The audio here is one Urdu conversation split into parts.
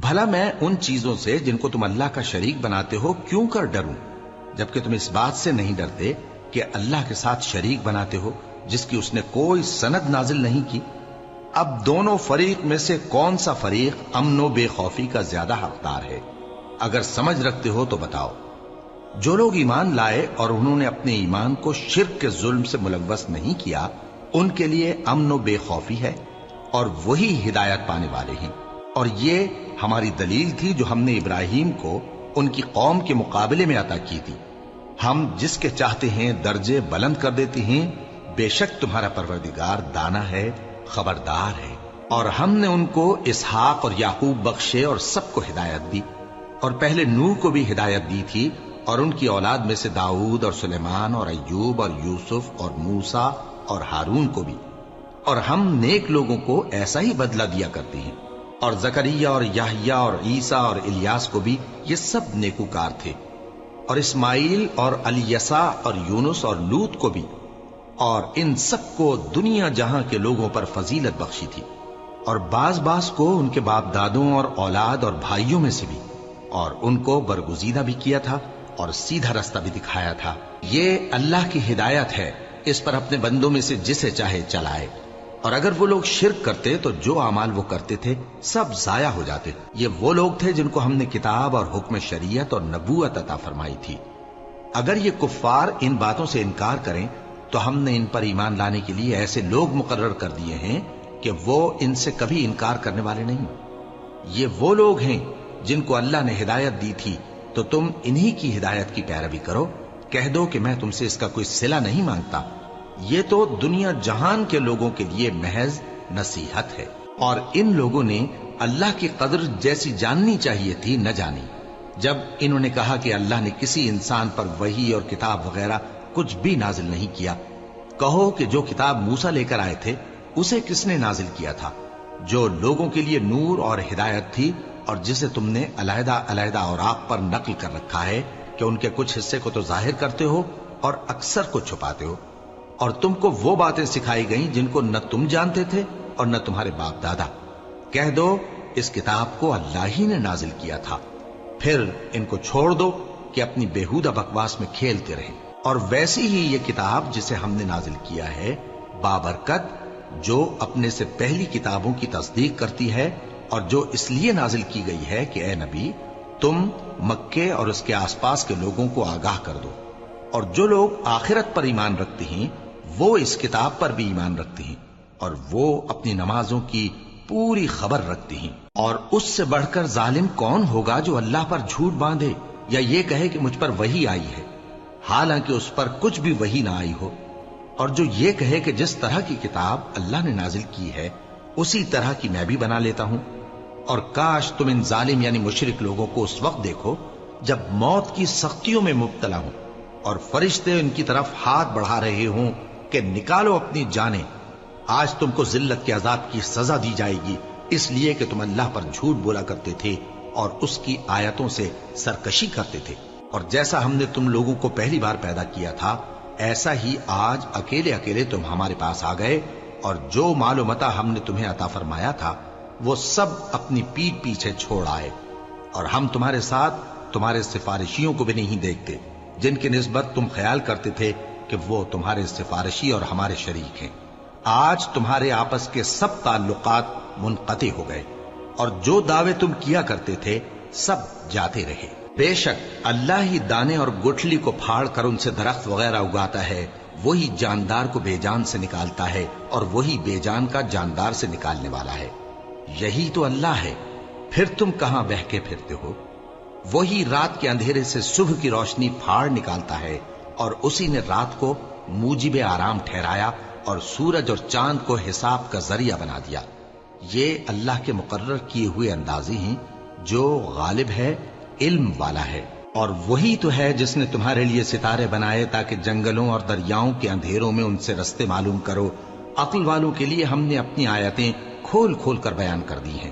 بھلا میں ان چیزوں سے جن کو تم اللہ کا شریک بناتے ہو کیوں کر ڈروں، جبکہ تم اس بات سے نہیں ڈرتے کہ اللہ کے ساتھ شریک بناتے ہو جس کی اس نے کوئی سند نازل نہیں کی۔ اب دونوں فریق میں سے کون سا فریق امن و بے خوفی کا زیادہ حقدار ہے؟ اگر سمجھ رکھتے ہو تو بتاؤ۔ جو لوگ ایمان لائے اور انہوں نے اپنے ایمان کو شرک کے ظلم سے ملوث نہیں کیا، ان کے لیے امن و بے خوفی ہے، اور وہی ہدایت پانے والے ہیں۔ اور یہ ہماری دلیل تھی جو ہم نے ابراہیم کو ان کی قوم کے مقابلے میں عطا کی تھی۔ ہم جس کے چاہتے ہیں درجے بلند کر دیتے ہیں، بے شک تمہارا پروردگار دانا ہے، خبردار ہے۔ اور ہم نے ان کو اسحاق اور یعقوب بخشے اور سب کو ہدایت دی، اور پہلے نوح کو بھی ہدایت دی تھی، اور ان کی اولاد میں سے داؤد اور سلیمان اور ایوب اور یوسف اور موسیٰ اور ہارون کو بھی۔ اور ہم نیک لوگوں کو ایسا ہی بدلہ دیا کرتے ہیں۔ اور زکریا اور یحییٰ اور عیسیٰ اور الیاس کو بھی، یہ سب نیکوکار تھے۔ اور اسماعیل اور الیسع اور یونس اور لوط کو بھی، اور ان سب کو دنیا جہاں کے لوگوں پر فضیلت بخشی تھی، اور بعض کو ان کے باپ دادوں اور اولاد اور بھائیوں میں سے بھی، اور ان کو برگزیدہ بھی کیا تھا اور سیدھا رستہ بھی دکھایا تھا۔ یہ اللہ کی ہدایت ہے، اس پر اپنے بندوں میں سے جسے چاہے چلائے۔ اور اگر وہ لوگ شرک کرتے تو جو اعمال وہ کرتے تھے سب ضائع ہو جاتے۔ یہ وہ لوگ تھے جن کو ہم نے کتاب اور حکم شریعت اور نبوت عطا فرمائی تھی۔ اگر یہ کفار ان باتوں سے انکار کریں تو ہم نے ان پر ایمان لانے کے لیے ایسے لوگ مقرر کر دیے ہیں کہ وہ ان سے کبھی انکار کرنے والے نہیں۔ یہ وہ لوگ ہیں جن کو اللہ نے ہدایت دی تھی، تو تم انہی کی ہدایت کی پیروی کرو۔ کہہ دو کہ میں تم سے اس کا کوئی صلہ نہیں مانگتا، یہ تو دنیا جہان کے لوگوں کے لیے محض نصیحت ہے۔ اور ان لوگوں نے اللہ کی قدر جیسی جاننی چاہیے تھی نہ جانی، جب انہوں نے کہا کہ اللہ نے کسی انسان پر وحی اور کتاب وغیرہ کچھ بھی نازل نہیں کیا۔ کہو کہ جو کتاب موسیٰ لے کر آئے تھے اسے کس نے نازل کیا تھا؟ جو لوگوں کے لیے نور اور ہدایت تھی، اور جسے تم نے علیحدہ علیحدہ اوراق پر نقل کر رکھا ہے کہ ان کے کچھ حصے کو تو ظاہر کرتے ہو اور اکثر کو چھپاتے ہو۔ اور تم کو وہ باتیں سکھائی گئیں جن کو نہ تم جانتے تھے اور نہ تمہارے باپ دادا۔ کہہ دو اس کتاب کو اللہ ہی نے نازل کیا تھا، پھر ان کو چھوڑ دو کہ اپنی بیہودہ بکواس میں کھیلتے رہیں۔ اور ویسی ہی یہ کتاب جسے ہم نے نازل کیا ہے بابرکت، جو اپنے سے پہلی کتابوں کی تصدیق کرتی ہے، اور جو اس لیے نازل کی گئی ہے کہ اے نبی تم مکے اور اس کے آس پاس کے لوگوں کو آگاہ کر دو۔ اور جو لوگ آخرت پر ایمان رکھتے ہیں وہ اس کتاب پر بھی ایمان رکھتے ہیں، اور وہ اپنی نمازوں کی پوری خبر رکھتے ہیں۔ اور اس سے بڑھ کر ظالم کون ہوگا جو اللہ پر جھوٹ باندھے یا یہ کہے کہ مجھ پر وحی آئی ہے، حالانکہ اس پر کچھ بھی وحی نہ آئی ہو، اور جو یہ کہے کہ جس طرح کی کتاب اللہ نے نازل کی ہے اسی طرح کی میں بھی بنا لیتا ہوں۔ اور کاش تم ان ظالم یعنی مشرک لوگوں کو اس وقت دیکھو جب موت کی سختیوں میں مبتلا ہوں، اور فرشتے ان کی طرف ہاتھ بڑھا رہے ہوں کہ نکالو اپنی جانیں، آج تم کو ذلت کے عذاب کی سزا دی جائے گی، اس لیے کہ تم اللہ پر جھوٹ بولا کرتے تھے اور اس کی آیتوں سے سرکشی کرتے تھے۔ اور جیسا ہم نے تم لوگوں کو پہلی بار پیدا کیا تھا ایسا ہی آج اکیلے اکیلے تم ہمارے پاس آ گئے، اور جو مال و متاع ہم نے تمہیں عطا فرمایا تھا وہ سب اپنی پیٹھ پیچھے چھوڑ آئے، اور ہم تمہارے ساتھ تمہارے سفارشیوں کو بھی نہیں دیکھتے جن کی نسبت تم خیال کرتے تھے کہ وہ تمہارے سفارشی اور ہمارے شریک ہیں۔ آج تمہارے آپس کے سب تعلقات منقطع ہو گئے، اور جو دعوے تم کیا کرتے تھے سب جاتے رہے۔ بے شک اللہ ہی دانے اور گٹھلی کو پھاڑ کر ان سے درخت وغیرہ اگاتا ہے، وہی جاندار کو بے جان سے نکالتا ہے اور وہی بے جان کا جاندار سے نکالنے والا ہے۔ یہی تو اللہ ہے، پھر تم کہاں بہکے پھرتے ہو؟ وہی رات کے اندھیرے سے صبح کی روشنی پھاڑ نکالتا ہے، اور اسی نے رات کو موجب آرام ٹھہرایا اور سورج اور چاند کو حساب کا ذریعہ بنا دیا۔ یہ اللہ کے مقرر کیے ہوئے اندازے ہیں، جو غالب ہے، علم والا ہے۔ اور وہی تو ہے جس نے تمہارے لیے ستارے بنائے تاکہ جنگلوں اور دریاؤں کے اندھیروں میں ان سے رستے معلوم کرو۔ عقل والوں کے لیے ہم نے اپنی آیتیں کھول کھول کر بیان کر دی ہیں۔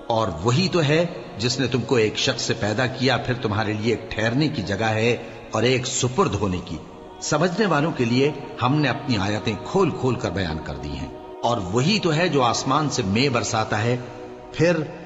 اور وہی تو ہے جس نے تم کو ایک شخص سے پیدا کیا، پھر تمہارے لیے ایک ٹھہرنے کی جگہ ہے اور ایک سپرد ہونے کی۔ سمجھنے والوں کے لیے ہم نے اپنی آیتیں کھول کھول کر بیان کر دی ہیں۔ اور وہی تو ہے جو آسمان سے مے برساتا ہے، پھر